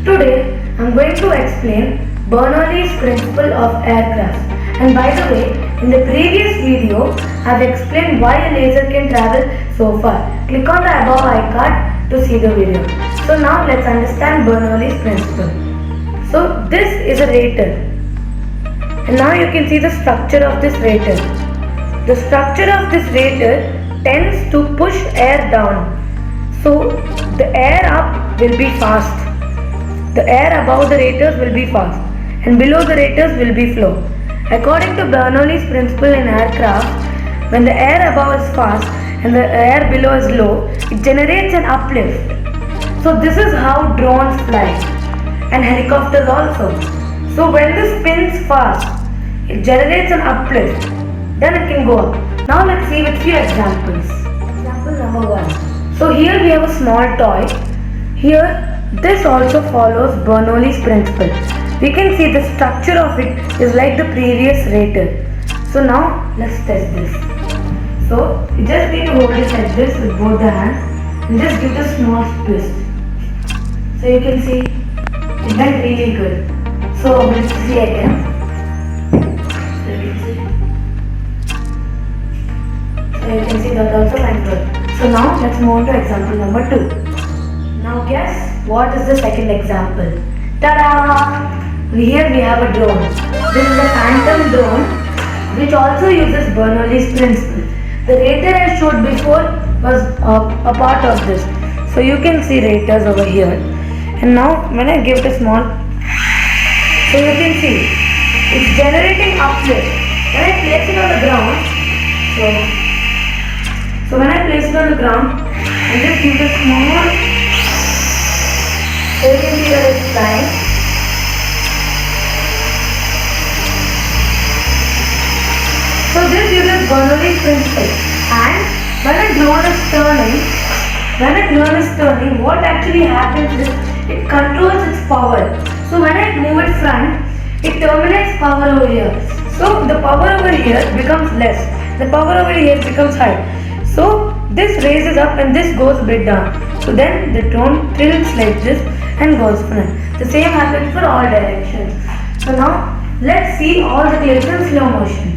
Today, I'm going to explain Bernoulli's principle of aircraft. And by the way, in the previous video, I've explained why a laser can travel so far. Click on the above icon to see the video. So now let's understand Bernoulli's principle. So this is a rater. And now you can see the structure of this rater. The structure of this rater tends to push air down. So the air up will be fast. The air above the raters will be fast and below the raters will be slow. According to Bernoulli's principle in aircraft, when the air above is fast and the air below is low, it generates an uplift. So this is how drones fly and helicopters also. So when this spins fast, it generates an uplift. Then it can go up. Now let's see with few examples. Example number 1. So here we have a small toy. Here this also follows Bernoulli's principle. We can see the structure of it is like the previous rater. So now let's test this. So you just need to hold it like this with both the hands and just give it a small twist. So you can see it went really good. So we'll see again. So you can see that also went good. So now let's move on to example number 2. Now guess what is the second example? Ta-da! Here we have a drone. This is a phantom drone which also uses Bernoulli's principle. The rater I showed before was a part of this. So you can see raters over here. And now when I give it a small, so you can see it's generating uplift. When I place it on the ground, so when I place it on the ground, I just give it a small. So you can see that it's flying. So this uses Bernoulli's principle. And when a drone is turning, what actually happens is it controls its power. So when I move it front, it terminates power over here. So the power over here becomes less. The power over here becomes high. So this raises up and this goes a bit down. So then the drone tilts like this and goes front. The same happens for all directions. So now let's see all the clips in slow motion.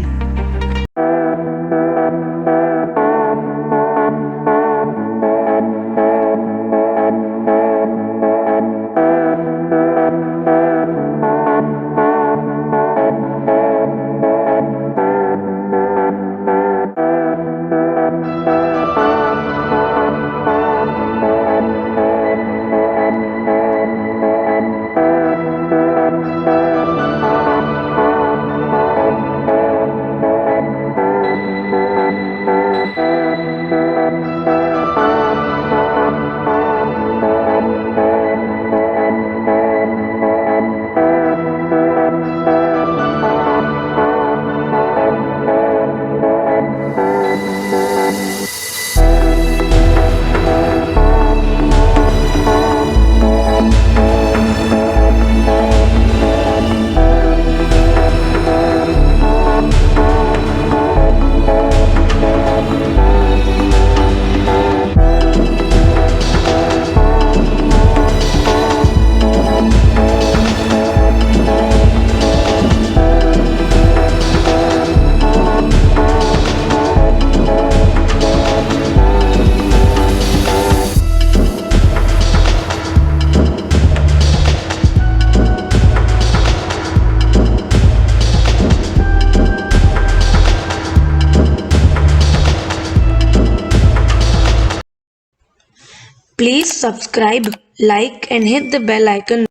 Please subscribe, like and hit the bell icon.